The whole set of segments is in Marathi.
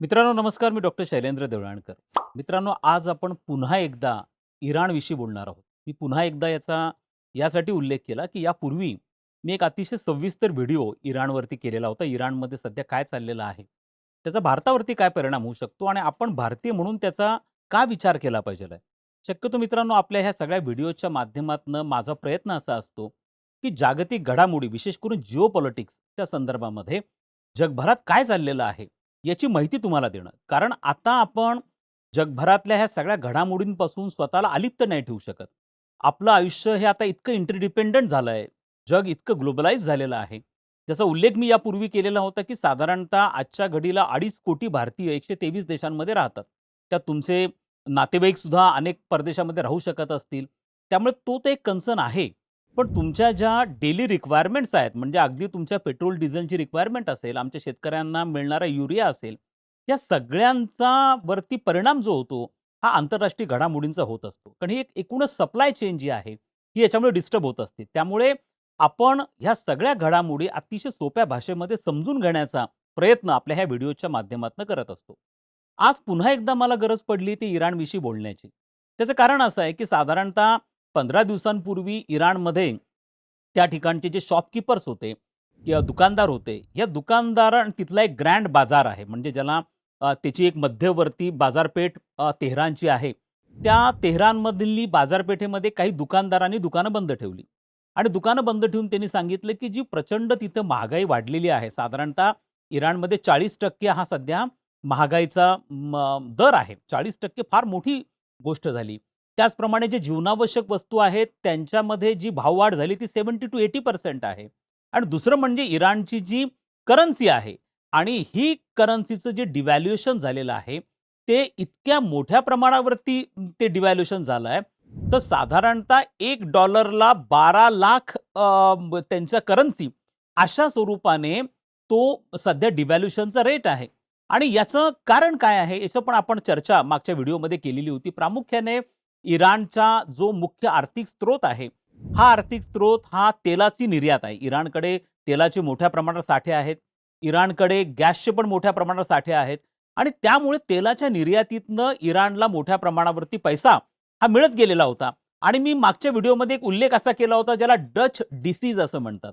मित्रांनो नमस्कार. मी डॉक्टर शैलेंद्र देवळाणकर. मित्रांनो आज आपण पुन्हा एकदा इराणविषयी बोलणार आहोत. मी पुन्हा एकदा याचा यासाठी उल्लेख केला, की यापूर्वी मी एक अतिशय सविस्तर व्हिडिओ इराणवरती केलेला होता. इराणमध्ये सध्या काय चाललेलं आहे? त्याचा भारतावरती काय परिणाम होऊ शकतो आणि आपण भारतीय म्हणून त्याचा का विचार केला पाहिजेल आहे? शक्यतो मित्रांनो आपल्या ह्या सगळ्या व्हिडिओच्या माध्यमातनं माझा प्रयत्न असा असतो, की जागतिक घडामोडी विशेष करून जिओपॉलिटिक्सच्या संदर्भामध्ये जगभरात काय चाललेलं आहे? याची माहिती तुम्हाला देणं. कारण आता आपण जगभरातल्या ह्या सगळ्या घडामोडींपासून स्वतःला अलिप्त नाही ठेवू शकत. आपलं आयुष्य हे आता इतकं इंटरडिपेंडंट झालंय. जग इतकं ग्लोबलाइज झालेलं आहे. ज्याचा उल्लेख मी यापूर्वी केलेला होता, की साधारणतः आजच्या घडीला 2.5 कोटी भारतीय 123 देशांमध्ये राहतात. त्यात तुमचे नातेवाईक सुद्धा अनेक परदेशामध्ये राहू शकत असतील. त्यामुळे तो तर एक कन्सर्न आहे. पण तुमच्या ज्या डेली रिक्वायरमेंट्स आहेत, म्हणजे अगदी तुमच्या पेट्रोल डिझेलची रिक्वायरमेंट असेल, आमच्या शेतकऱ्यांना मिळणारा युरिया असेल, या सगळ्यांचा वरती परिणाम जो होतो, हा आंतरराष्ट्रीय घडामोडींचा होत असतो. कारण ही एक एकूणच सप्लाय चेन जी आहे, ही याच्यामुळे डिस्टर्ब होत असते. त्यामुळे आपण ह्या सगळ्या घडामोडी अतिशय सोप्या भाषेमध्ये समजून घेण्याचा प्रयत्न आपल्या ह्या व्हिडिओच्या माध्यमातून करत असतो. आज पुन्हा एकदा मला गरज पडली ती इराणविषयी बोलण्याची. त्याचं कारण असं आहे, की साधारणतः 15 दिवसांपूर्वी इराणमध्ये त्या ठिकाणचे जे शॉपकीपर्स होते किंवा दुकानदार होते, या दुकानदार आणि तिथला एक ग्रँड बाजार आहे. म्हणजे ज्याला त्याची एक मध्यवर्ती बाजारपेठ तेहरानची आहे. त्या तेहरानमधली बाजारपेठेमध्ये काही दुकानदारांनी दुकानं बंद ठेवली आणि दुकानं बंद ठेवून त्यांनी सांगितलं, की जी प्रचंड तिथं महागाई वाढलेली आहे. साधारणतः इराणमध्ये 40% हा सध्या महागाईचा दर आहे. 40% फार मोठी गोष्ट झाली. त्याचप्रमाणे जे जीवनावश्यक वस्तू आहेत, त्यांच्यामध्ये जी भाववाढ झाली ती 70% to 80% आहे. आणि दुसरं म्हणजे इराणची जी करन्सी आहे आणि ही करन्सीचं जे डिव्हॅल्युएशन झालेलं आहे, ते इतक्या मोठ्या प्रमाणावरती ते डिव्हॅल्युएशन झालं आहे, तर साधारणतः $1 12 लाख त्यांच्या करन्सी अशा स्वरूपाने तो सध्या डिव्हॅल्युएशनचा रेट आहे. आणि याचं कारण काय आहे? याचं पण आपण चर्चा मागच्या व्हिडिओमध्ये केलेली होती. प्रामुख्याने इराणचा जो मुख्य आर्थिक स्रोत आहे, हा आर्थिक स्रोत हा तेलाची निर्यात आहे. इराणकडे तेलाचे मोठ्या प्रमाणात साठे आहेत. इराणकडे गॅसचे पण मोठ्या प्रमाणात साठे आहेत आणि त्यामुळे तेलाच्या निर्यातीतनं इराणला मोठ्या प्रमाणावरती पैसा हा मिळत गेलेला होता. आणि मी मागच्या व्हिडिओमध्ये एक उल्लेख असा केला होता, ज्याला डच डिसीज असं म्हणतात.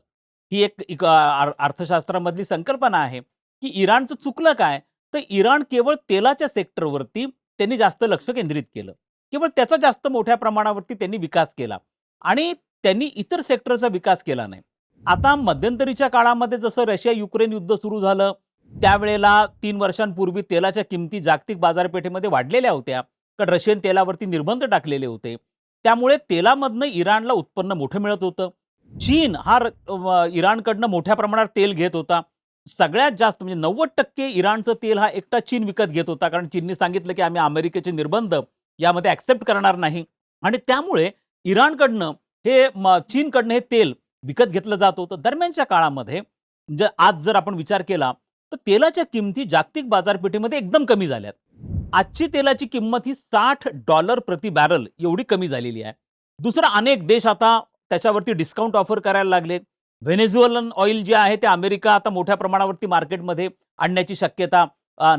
ही एक एक अर्थशास्त्रामधली संकल्पना आहे, की इराणचं चुकलं काय? तर इराण केवळ तेलाच्या सेक्टरवरती त्यांनी जास्त लक्ष केंद्रित केलं. केवळ त्याचा जास्त मोठ्या प्रमाणावरती त्यांनी विकास केला आणि त्यांनी इतर सेक्टरचा विकास केला नाही. आता मध्यंतरीच्या काळामध्ये जसं रशिया-युक्रेन युद्ध सुरू झालं, त्यावेळेला 3 वर्षांपूर्वी तेलाच्या किमती जागतिक बाजारपेठेमध्ये वाढलेल्या होत्या. कारण रशियन तेलावरती निर्बंध टाकलेले होते. त्यामुळे तेलामधनं इराणला उत्पन्न मोठं मिळत होतं. चीन हा इराणकडनं मोठ्या प्रमाणात तेल घेत होता. सगळ्यात जास्त म्हणजे 90% इराणचं तेल हा एकटा चीन विकत घेत होता. कारण चीनने सांगितलं, की आम्ही अमेरिकेचे निर्बंध यामध्ये ॲक्सेप्ट करणार नाही आणि त्यामुळे इराणकडनं चीनकडनं हे तेल विकत घेतलं जात होतं. दरम्यानच्या काळामध्ये म्हणजे आज जर आपण विचार केला, तर तेलाच्या किमती जागतिक बाजारपेठेमध्ये एकदम कमी झाल्यात. आजची तेलाची किंमत ही $60 प्रति बॅरल एवढी कमी झालेली आहे. दुसरं अनेक देश आता त्याच्यावरती डिस्काउंट ऑफर करायला लागलेत. व्हेनेझुएलन ऑइल जे आहे ते अमेरिका आता मोठ्या प्रमाणावरती मार्केटमध्ये आणण्याची शक्यता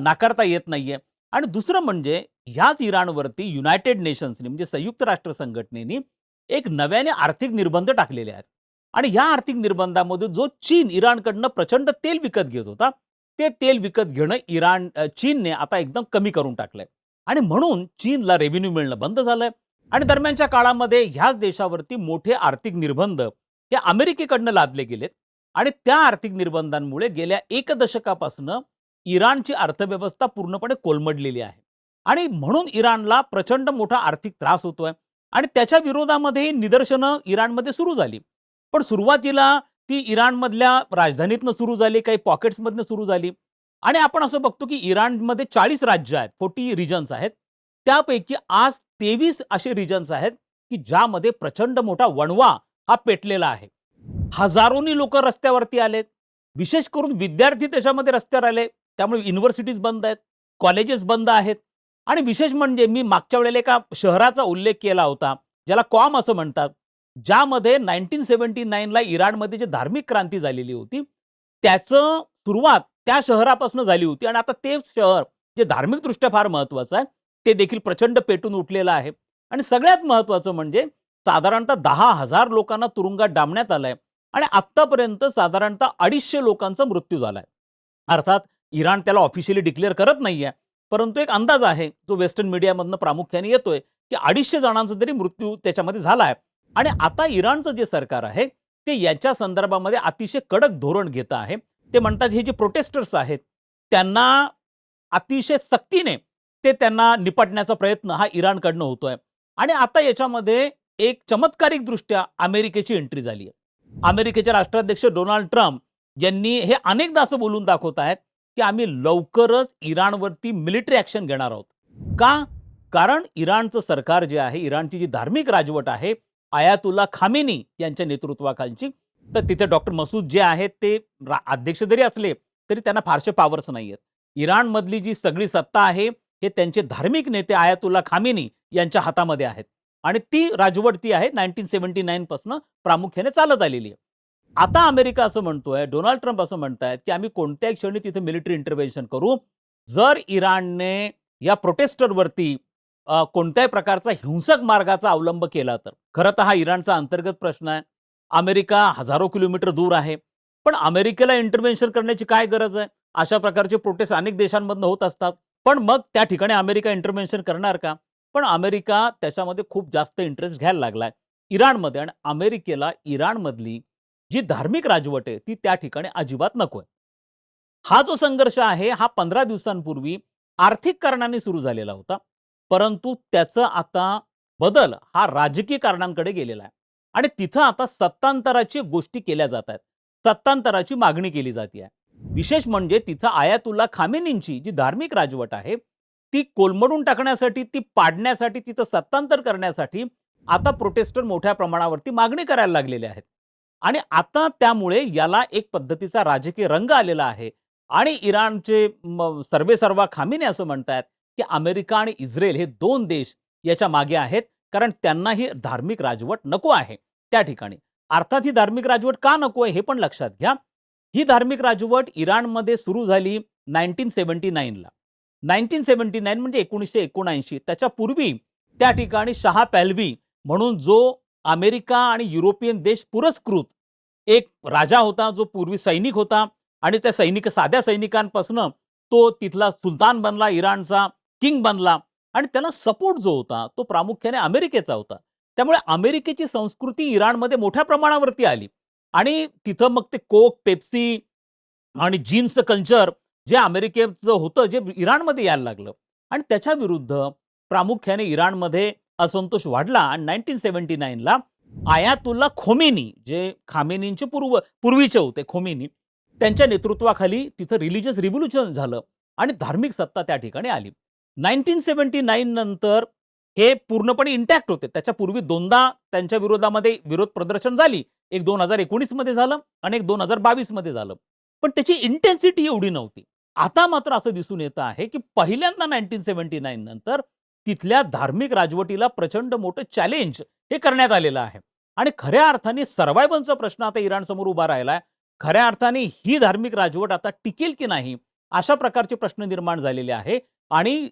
नाकारता येत नाहीये. आणि दुसरं म्हणजे ह्याच इराणवरती युनायटेड नेशन्सनी म्हणजे संयुक्त राष्ट्र संघटनेने एक नव्याने आर्थिक निर्बंध टाकलेले आहेत. आणि ह्या आर्थिक निर्बंधामध्ये जो चीन इराणकडनं प्रचंड तेल विकत घेत होता, ते तेल विकत घेणं चीनने आता एकदम कमी करून टाकलंय. आणि म्हणून चीनला रेव्हेन्यू मिळणं बंद झालंय. आणि दरम्यानच्या काळामध्ये ह्याच देशावरती मोठे आर्थिक निर्बंध हे अमेरिकेकडनं लादले गेलेत आणि त्या आर्थिक निर्बंधांमुळे गेल्या 1 दशकापासून इराणची अर्थव्यवस्था पूर्णपणे कोलमडलेली आहे. आणि म्हणून इराणला प्रचंड मोठा आर्थिक त्रास होतोय आणि त्याच्या विरोधामध्ये निदर्शनं इराणमध्ये सुरू झाली. पण सुरुवातीला ती इराणमधल्या राजधानीतनं सुरू झाली, काही पॉकेट्समधनं सुरू झाली आणि आपण असं बघतो की इराणमध्ये 40 राज्य आहेत, 40 रिजन्स आहेत. त्यापैकी आज 23 असे रिजन्स आहेत की ज्यामध्ये प्रचंड मोठा वणवा हा पेटलेला आहे. हजारोनी लोक रस्त्यावरती आलेत. विशेष करून विद्यार्थी त्याच्यामध्ये रस्त्यावर आले. त्यामुळे युनिव्हर्सिटीज बंद आहेत, कॉलेजेस बंद आहेत. आणि विशेष म्हणजे मी मागच्या वेळेला एका शहराचा उल्लेख केला होता, ज्याला कॉम असं म्हणतात, ज्यामध्ये 1979ला इराणमध्ये जी धार्मिक क्रांती झालेली होती, त्याचं सुरुवात त्या शहरापासून झाली होती आणि आता तेच शहर जे धार्मिकदृष्ट्या फार महत्त्वाचं आहे, ते देखील प्रचंड पेटून उठलेलं आहे. आणि सगळ्यात महत्त्वाचं म्हणजे साधारणतः 10,000 लोकांना तुरुंगात डांबण्यात आलंय आणि आत्तापर्यंत साधारणतः 250 लोकांचा मृत्यू झालाय. अर्थात इराण त्याला ऑफिशियली डिक्लेअर करत नाहीये, परंतु एक अंदाज आहे, जो वेस्टर्न मीडियामधनं प्रामुख्याने येतोय, की 250 जणांचा तरी मृत्यू त्याच्यामध्ये झालाय. आणि आता इराणचं जे सरकार आहे, ते याच्या संदर्भामध्ये अतिशय कडक धोरण घेतं आहे. ते म्हणतात हे जे प्रोटेस्टर्स आहेत, त्यांना अतिशय सक्तीने त्यांना निपटण्याचा प्रयत्न हा इराणकडनं होतोय. आणि आता याच्यामध्ये एक चमत्कारिकदृष्ट्या अमेरिकेची एंट्री झाली आहे. अमेरिकेचे राष्ट्राध्यक्ष डोनाल्ड ट्रम्प यांनी हे अनेकदा असं बोलून दाखवत आहेत, की आम्ही लवकरच इराणवरती मिलिटरी ॲक्शन घेणार आहोत. का? कारण इराणचं सरकार जे आहे, इराणची जी धार्मिक राजवट आहे, आयातुल्ला खामेनी यांच्या नेतृत्वाखालची, तर तिथे डॉक्टर मसूद जे आहेत ते अध्यक्ष जरी असले, तरी त्यांना फारसे पॉवर्स नाहीयेत. इराणमधली जी सगळी सत्ता आहे, हे त्यांचे धार्मिक नेते आयातुल्ला खामेनी यांच्या हातामध्ये आहेत. आणि ती राजवट ती आहे 1979 पासून प्रामुख्याने चालत आलेली आहे. आता अमेरिका असं म्हणतोय, डोनाल्ड ट्रम्प असं म्हणतायत, की आम्ही कोणत्याही क्षणी तिथे मिलिटरी इंटरव्हेन्शन करू, जर इराणने या प्रोटेस्टरवरती कोणत्याही प्रकारचा हिंसक मार्गाचा अवलंब केला तर. खरं तर हा इराणचा अंतर्गत प्रश्न आहे. अमेरिका हजारो किलोमीटर दूर आहे. पण अमेरिकेला इंटरव्हेन्शन करण्याची काय गरज आहे? अशा प्रकारचे प्रोटेस्ट अनेक देशांमधनं होत असतात. पण मग त्या ठिकाणी अमेरिका इंटरव्हेन्शन करणार का? पण अमेरिका त्याच्यामध्ये खूप जास्त इंटरेस्ट घ्यायला लागलाय इराणमध्ये. आणि अमेरिकेला इराणमधली जी धार्मिक राजवट आहे ती त्या ठिकाणी अजिबात नकोय. हा जो संघर्ष आहे हा 15 दिवसांपूर्वी आर्थिक कारणांनी सुरू झालेला होता. परंतु त्याचा आता बदल हा राजकीय कारणांकडे गेलेला आहे. आणि तिथं आता सत्तांतराची गोष्टी केल्या जात आहेत. सत्तांतराची मागणी केली जाते. विशेष म्हणजे तिथं आयातुल्ला खामेनींची जी धार्मिक राजवट आहे ती कोलमडून टाकण्यासाठी, ती पाडण्यासाठी, तिथं सत्तांतर करण्यासाठी आता प्रोटेस्टर मोठ्या प्रमाणावरती मागणी करायला लागलेले आहेत. आणि आता त्यामुळे याला एक पद्धतीचा राजकीय रंग आलेला आहे. आणि इराणचे सर्वेसर्वा खामेनी असं म्हणतात, की अमेरिका आणि इस्रायल हे 2 देश याच्या मागे आहेत, कारण त्यांना ही धार्मिक राजवट नको आहे त्या ठिकाणी. अर्थात ही धार्मिक राजवट का नको आहे हे पण लक्षात घ्या. ही धार्मिक राजवट इराणमध्ये सुरू झाली 1979ला. 1979 म्हणजे 1979. त्याच्यापूर्वी त्या ठिकाणी शहा पहलवी म्हणून जो अमेरिका आणि युरोपियन देश पुरस्कृत एक राजा होता, जो पूर्वी सैनिक होता. आणि त्या साध्या सैनिकांपासून तो तिथला सुलतान बनला, इराणचा किंग बनला. आणि त्याला सपोर्ट जो होता तो प्रामुख्याने अमेरिकेचा होता. त्यामुळे अमेरिकेची संस्कृती इराणमध्ये मोठ्या प्रमाणावरती आली. आणि तिथं मग ते कोक, पेप्सी आणि जीन्सचं कल्चर जे अमेरिकेचं होतं, जे इराणमध्ये यायला लागलं. आणि त्याच्या विरुद्ध प्रामुख्याने इराणमध्ये असंतोष वाढला. आणि 1979ला आयातुल्ला खोमेनी, जे खामेनींचे पूर्वीचे होते खोमेनी, त्यांच्या नेतृत्वाखाली तिथं रिलिजियस रिव्होल्यूशन झालं आणि धार्मिक सत्ता त्या ठिकाणी आली. 1979 नंतर हे पूर्णपणे इंटॅक्ट होते. त्याच्यापूर्वी 2दा त्यांच्या विरोधामध्ये विरोध प्रदर्शन झाली. एक 2019 मध्ये झालं आणि एक 2022 मध्ये झालं. पण त्याची इंटेन्सिटी एवढी नव्हती. आता मात्र असं दिसून येतं आहे, की पहिल्यांदा 1979 नंतर तिथल्या धार्मिक राजवटीला प्रचंड मोठं चॅलेंज हे करण्यात आलेलं आहे. आणि खऱ्या अर्थाने सर्व्हायव्हलचा प्रश्न आता इराणसमोर उभा राहिलाय. खऱ्या अर्थाने ही धार्मिक राजवट आता टिकेल की नाही, अशा प्रकारचे प्रश्न निर्माण झालेले आहे. आणि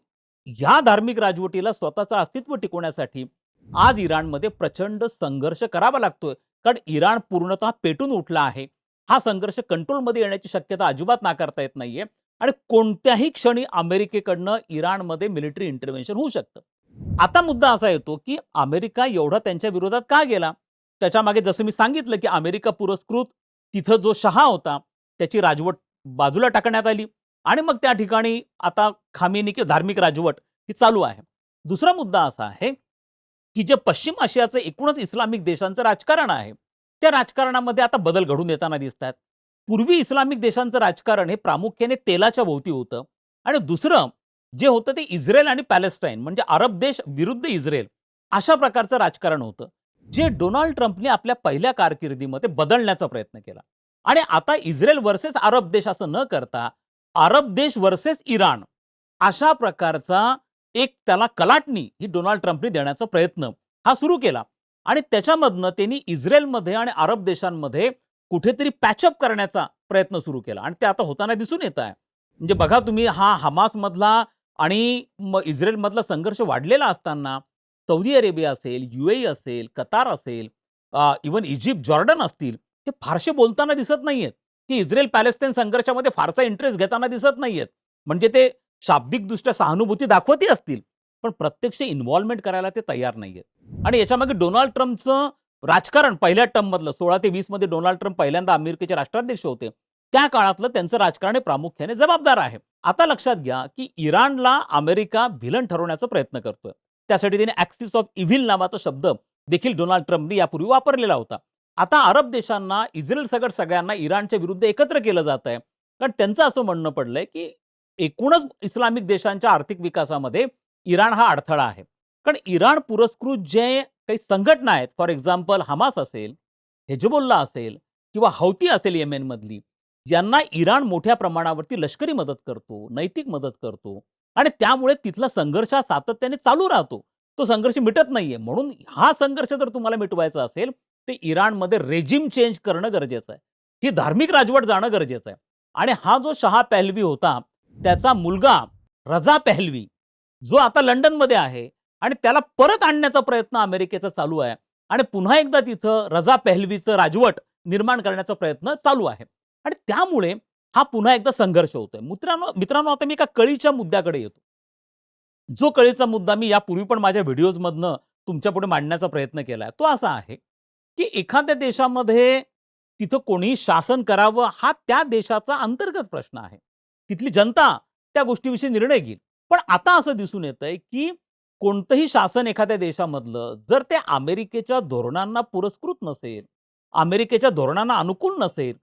या धार्मिक राजवटीला स्वतःचं अस्तित्व टिकवण्यासाठी आज इराणमध्ये प्रचंड संघर्ष करावा लागतोय. कारण इराण पूर्णतः पेटून उठला आहे. हा संघर्ष कंट्रोलमध्ये येण्याची शक्यता अजिबात नाकारता येत नाहीये. आणि कोणत्याही क्षणी अमेरिकेकडनं इराणमध्ये मिलिटरी इंटरव्हेन्शन होऊ शकतं. आता मुद्दा असा येतो, की अमेरिका एवढा त्यांच्या विरोधात का गेला? त्याच्यामागे जसं मी सांगितलं, की अमेरिका पुरस्कृत तिथं जो शहा होता त्याची राजवट बाजूला टाकण्यात आली. आणि मग त्या ठिकाणी आता खामेनी की धार्मिक राजवट ही चालू आहे. दुसरा मुद्दा असा आहे, की जे पश्चिम आशियाचं एकूणच इस्लामिक देशांचं राजकारण आहे, त्या राजकारणामध्ये आता बदल घडून येताना दिसतात. पूर्वी इस्लामिक देशांचं राजकारण हे प्रामुख्याने तेलाच्या भोवती होतं. आणि दुसरं जे होतं ते इस्रायल आणि पॅलेस्टाईन म्हणजे अरब देश विरुद्ध इस्रायल अशा प्रकारचं राजकारण होतं, जे डोनाल्ड ट्रम्पने आपल्या पहिल्या कारकिर्दीमध्ये बदलण्याचा प्रयत्न केला. आणि आता इस्रायल वर्सेस अरब देश असं न करता अरब देश वर्सेस इराण अशा प्रकारचा एक त्याला कलाटणी ही डोनाल्ड ट्रम्पने देण्याचा प्रयत्न हा सुरू केला. आणि त्याच्यामधनं त्यांनी इस्रायलमध्ये आणि अरब देशांमध्ये कुठेतरी पॅचअप करण्याचा प्रयत्न सुरू केला. आणि ते आता होताना दिसून येत आहे. म्हणजे बघा तुम्ही हा हमासमधला आणि इस्रायलमधला संघर्ष वाढलेला असताना सौदी अरेबिया असेल, UAE असेल, कतार असेल, इव्हन इजिप्त, जॉर्डन असतील, हे फारसे बोलताना दिसत नाहीयेत, की इस्रायल पॅलेस्टाईन संघर्षामध्ये फारसा इंटरेस्ट घेताना दिसत नाहीयेत. म्हणजे ते शाब्दिकदृष्ट्या सहानुभूती दाखवतही असतील, पण प्रत्यक्ष इन्व्हॉल्वमेंट करायला ते तयार नाहीयेत. आणि याच्यामागे डोनाल्ड ट्रम्पचं राजकारण पहिल्या टर्ममधलं 16 ते 20 मध्ये डोनाल्ड ट्रम्प पहिल्यांदा अमेरिकेचे राष्ट्राध्यक्ष होते. त्या काळातलं त्यांचं राजकारण हे प्रामुख्याने जबाबदार आहे. आता लक्षात घ्या, की इराणला अमेरिका व्हिलन ठरवण्याचा प्रयत्न करतोय. त्यासाठी त्याने ॲक्सिस ऑफ इव्हिल नावाचा शब्द देखील डोनाल्ड ट्रम्पनी यापूर्वी वापरलेला होता. आता अरब देशांना, इस्रायल सगट सगळ्यांना इराणच्या विरुद्ध एकत्र केलं जात आहे. कारण त्यांचं असं म्हणणं पडलंय, की एकूणच इस्लामिक देशांच्या आर्थिक विकासामध्ये इराण हा अडथळा आहे. कारण इराण पुरस्कृत जे काही संघटना आहेत, फॉर एक्झाम्पल हमास असेल, हिजबुल्ला असेल किंवा हौती असेल येमेनमधली, यांना इराण मोठ्या प्रमाणावरती लष्करी मदत करतो, नैतिक मदत करतो आणि त्यामुळे तिथला संघर्ष हा सातत्याने चालू राहतो. तो संघर्ष मिटत नाहीये. म्हणून हा संघर्ष जर तुम्हाला मिटवायचा असेल, ते इराणमध्ये रेजिम चेंज करणं गरजेचं आहे. ही धार्मिक राजवट जाणं गरजेचं आहे. आणि हा जो शहा पहलवी होता, त्याचा मुलगा रजा पहलवी, जो आता लंडनमध्ये आहे आणि त्याला परत आणण्याचा प्रयत्न अमेरिकेचा चालू आहे आणि पुन्हा एकदा तिथं रजा पहलवीचं राजवट निर्माण करण्याचा प्रयत्न चालू आहे. आणि त्यामुळे हा पुन्हा एकदा संघर्ष होतोय. मित्रांनो मित्रांनो आता मी एका कळीच्या मुद्द्याकडे येतो. जो कळीचा मुद्दा मी यापूर्वी पण माझ्या व्हिडिओजमधनं तुमच्यापुढे मांडण्याचा प्रयत्न केलाय, तो असा आहे, की एखाद्या देशामध्ये तिथं कोणीही शासन करावं हा त्या देशाचा अंतर्गत प्रश्न आहे. तिथली जनता त्या गोष्टीविषयी निर्णय घेईल. पण आता असं दिसून येतंय, की कोणतंही शासन एखाद्या देशामधलं जर ते अमेरिकेच्या धोरणांना पुरस्कृत नसेल, अमेरिकेच्या धोरणांना अनुकूल नसेल,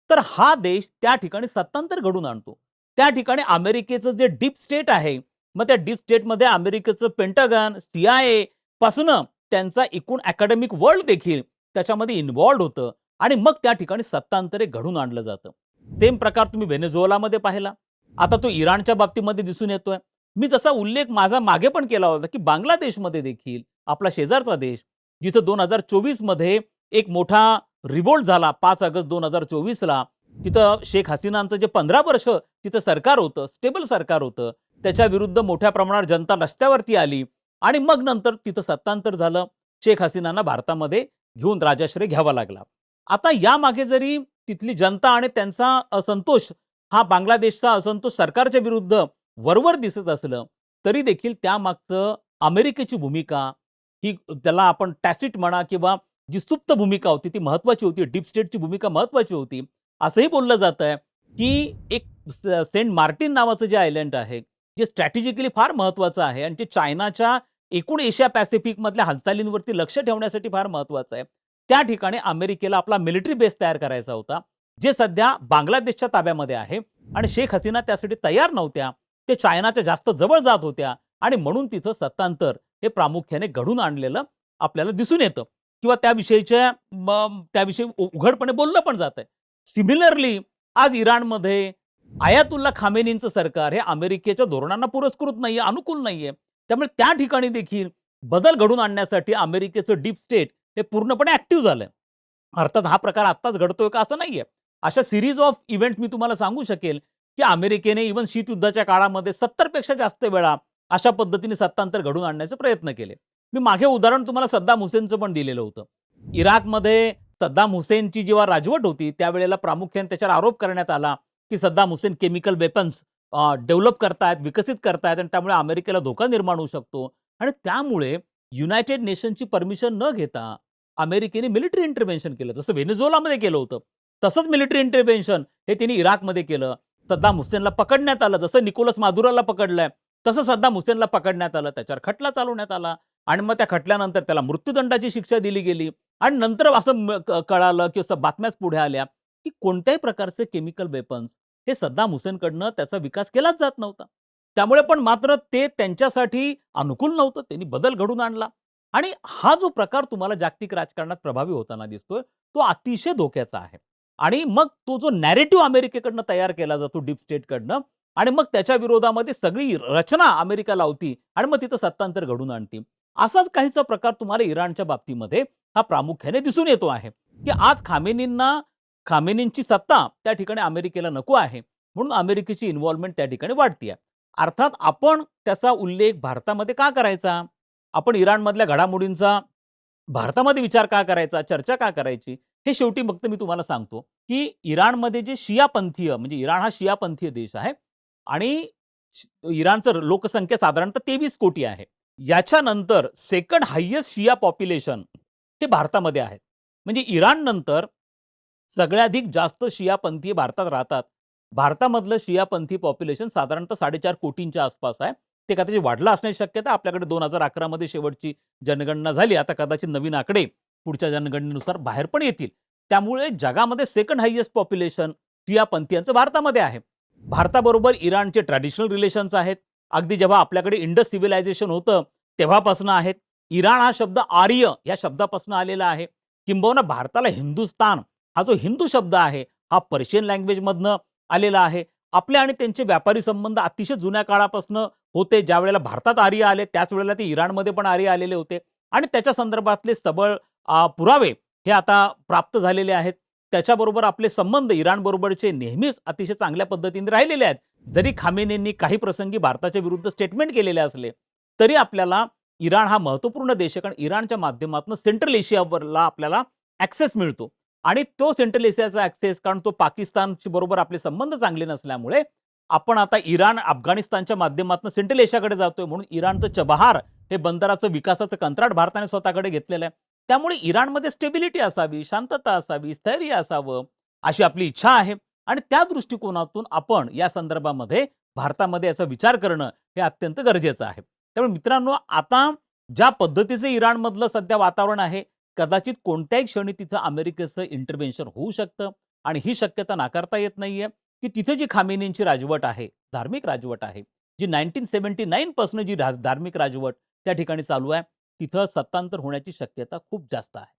तर हा देश त्या ठिकाणी सत्तांतर घडवून आणतो. त्या ठिकाणी अमेरिकेचं जे डीप स्टेट आहे, मग त्या डीप स्टेटमध्ये अमेरिकेचं पेंटागन, CIA पासनं त्यांचा एकूण अकॅडमिक वर्ल्ड देखील त्याच्यामध्ये इन्व्हॉल्व्ड होतं आणि मग त्या ठिकाणी सत्तांतरे घडवून आणलं जातं. सेम प्रकार तुम्ही व्हेनेझुएलामध्ये पाहिला. आता तो इराणच्या बाबतीमध्ये दिसून येतोय. मी जसा उल्लेख माझा मागे पण केला होता, की बांगलादेशमध्ये देखील आपला शेजारचा देश, जिथं 2024 मध्ये एक मोठा रिव्होल्ट झाला 5 ऑगस्ट 2024 ला. तिथं शेख हसीनांचं जे 15 वर्ष तिथं सरकार होतं, स्टेबल सरकार होतं. त्याच्या विरुद्ध मोठ्या प्रमाणावर जनता रस्त्यावरती आली आणि मग नंतर तिथं सत्तांतर झालं. शेख हसीनांना भारतामध्ये घेऊन राजाश्रय घ्यावा लागला. आता यामागे जरी तिथली जनता आणि त्यांचा असंतोष, हा बांगलादेशचा असंतोष सरकारच्या विरुद्ध वरवर दिसत असलं, तरी देखील त्यामागचं अमेरिकेची भूमिका, ही त्याला आपण टॅसिट म्हणा किंवा जी सुप्त भूमिका होती ती महत्त्वाची होती. डीप स्टेटची भूमिका महत्त्वाची होती. असंही बोललं जातंय, की एक सेंट मार्टिन नावाचं जे आयलंड आहे, जे स्ट्रॅटेजिकली फार महत्त्वाचं आहे आणि जे चायनाच्या एकूण एशिया पॅसिफिकमधल्या हालचालींवरती लक्ष ठेवण्यासाठी फार महत्त्वाचं आहे. त्या ठिकाणी अमेरिकेला आपला मिलिटरी बेस तयार करायचा होता, जे सध्या बांगलादेशच्या ताब्यामध्ये आहे आणि शेख हसीना त्यासाठी तयार नव्हत्या. ते चायनाच्या जास्त जवळ जात होत्या आणि म्हणून तिथं सत्तांतर हे प्रामुख्याने घडून आणलेलं आपल्याला दिसून येतं किंवा त्याविषयी उघडपणे बोललं पण जातंय. सिमिलरली आज इराणमध्ये आयातुल्ला खामेनींचं सरकार हे अमेरिकेच्या धोरणांना पुरस्कृत नाहीये, अनुकूल नाहीये. त्यामुळे त्या ठिकाणी देखील बदल घडवून आणण्यासाठी अमेरिकेचं डीप स्टेट हे पूर्णपणे ॲक्टिव्ह झालंय. अर्थात हा प्रकार आत्ताच घडतोय का असं नाहीये. अशा सीरीज ऑफ इव्हेंट्स मी तुम्हाला सांगू शकेल, की अमेरिकेने इव्हन शीतयुद्धाच्या काळामध्ये 70 पेक्षा जास्त वेळा अशा पद्धतीने सत्तांतर घडवून आणण्याचे प्रयत्न केले. मी मागे उदाहरण तुम्हाला सद्दाम हुसेनचं पण दिलेलं होतं. इराकमध्ये सद्दाम हुसेनची जेव्हा राजवट होती, त्यावेळेला प्रामुख्याने त्याच्यावर आरोप करण्यात आला, की Saddam Hussein chemical weapons develop करतायत, विकसित करतायत आणि त्यामुळे अमेरिकेला धोका निर्माण होऊ शकतो. आणि त्यामुळे युनायटेड नेशन्सची परमिशन न घेता अमेरिकेने मिलिटरी इंटरव्हेन्शन केलं. जसं व्हेनेझुएलामध्ये केलं होतं, तसंच मिलिटरी इंटरव्हेन्शन हे त्यांनी इराकमध्ये केलं. सद्दाम हुसेनला पकडण्यात आलं. जसं निकोलस मादुराला पकडलंय, तसं सद्दाम हुसेनला पकडण्यात आलं. त्याच्यावर खटला चालवण्यात आला आणि मग त्या खटल्यानंतर त्याला मृत्यूदंडाची शिक्षा दिली गेली आणि नंतर असं कळालं की असं बातम्याच पुढे आल्या, की कोणत्याही प्रकारचे केमिकल वेपन्स हे सद्दाम हुसेनकडनं त्याचा विकास केलाच जात नव्हता. त्यामुळे पण मात्र ते त्यांच्यासाठी अनुकूल नव्हतं. त्यांनी बदल घडवून आणला आणि हा जो प्रकार तुम्हाला जागतिक राजकारणात प्रभावी होताना दिसतोय, तो अतिशय धोक्याचा आहे. आणि मग तो जो नॅरेटिव्ह अमेरिकेकडनं तयार केला जातो डीप स्टेटकडनं आणि मग त्याच्या विरोधामध्ये सगळी रचना अमेरिका लावती आणि मग तिथं सत्तांतर घडवून आणते. असाच काहीसा प्रकार तुम्हाला इराणच्या बाबतीमध्ये हा प्रामुख्याने दिसून येतो आहे, की आज खामेनींची सत्ता त्या ठिकाणी अमेरिकेला नको आहे म्हणून अमेरिकेची इन्व्हॉल्वमेंट त्या ठिकाणी वाढतीये. अर्थात आपण त्याचा उल्लेख भारतामध्ये का करायचा? आपण इराणमधल्या घडामोडींचा भारतामध्ये विचार का करायचा? चर्चा का करायची? हे शेवटी फक्त मी तुम्हाला सांगतो, की इराणमध्ये जे शिया पंथीय म्हणजे इराण हा शिया पंथीय देश आहे आणि इराणचं लोकसंख्या साधारणतः 23 कोटी आहे. याच्यानंतर सेकंड हायेस्ट शिया पॉप्युलेशन हे भारतामध्ये आहे. म्हणजे इराणनंतर सगळ्याधिक जास्त शिया पंथीय भारतात राहतात. भारतामधलं शियापंथी पॉप्युलेशन साधारणतः 4.5 कोटींच्या आसपास आहे. ते कदाचित वाढलं असण्याची शक्यता आहे. आपल्याकडे 2011 मध्ये शेवटची जनगणना झाली. आता कदाचित नवीन आकडे पुढच्या जनगणनेनुसार बाहेर पण येतील. त्यामुळे जगामध्ये सेकंड हायेस्ट पॉप्युलेशन शियापंथीयांचं भारतामध्ये आहे. भारताबरोबर इराणचे ट्रॅडिशनल रिलेशन्स आहेत. अगदी जेव्हा आपल्याकडे इंडस सिव्हिलायझेशन होतं तेव्हापासून आहेत. इराण हा शब्द आर्य या शब्दापासून आलेला आहे. किंबहुना भारताला हिंदुस्तान हा जो हिंदू शब्द आहे, हा पर्शियन लँग्वेजमधनं आलेला आहे. आपले आणि त्यांचे व्यापारी संबंध अतिशय जुन्या काळापासून होते. ज्यावेळेला भारतात आर्य आले, त्याच वेळेला ते इराणमध्ये पण आर्य आलेले होते आणि त्याच्या संदर्भातले सबळ पुरावे हे आता प्राप्त झालेले आहेत. त्याच्याबरोबर आपले संबंध इराणबरोबरचे नेहमीच अतिशय चांगल्या पद्धतीने राहिलेले आहेत. जरी खामेनींनी काही प्रसंगी भारताच्या विरुद्ध स्टेटमेंट केलेले असले, तरी आपल्याला इराण हा महत्त्वपूर्ण देश आहे. कारण इराणच्या माध्यमातून सेंट्रल एशियावरला आपल्याला ॲक्सेस मिळतो. आणि तो सेंट्रल एशियाचा ॲक्सेस कारण तो पाकिस्तानची बरोबर आपले संबंध चांगले नसल्यामुळे आपण आता इराण, अफगाणिस्तानच्या माध्यमातून सेंट्रल एशियाकडे जातोय म्हणून इराणचं चबहार हे बंदराचं विकासाचं कंत्राट भारताने स्वतःकडे घेतलेलं आहे. त्यामुळे इराणमध्ये स्टेबिलिटी असावी, शांतता असावी, स्थैर्य असावं अशी आपली इच्छा आहे आणि त्या दृष्टिकोनातून आपण या संदर्भामध्ये भारतामध्ये याचा विचार करणं हे अत्यंत गरजेचं आहे. त्यामुळे मित्रांनो आता ज्या पद्धतीचं इराणमधलं सध्या वातावरण आहे कदाचित कोणत्याही क्षणी तिथं अमेरिकेचं इंटरव्हेन्शन होऊ शकतं आणि ही शक्यता नाकारता येत नाहीये, की तिथे जी खामेनींची राजवट आहे, धार्मिक राजवट आहे, जी 1979 पासून जी धार्मिक राजवट त्या ठिकाणी चालू आहे, तिथं सत्तांतर होण्याची शक्यता खूप जास्त आहे.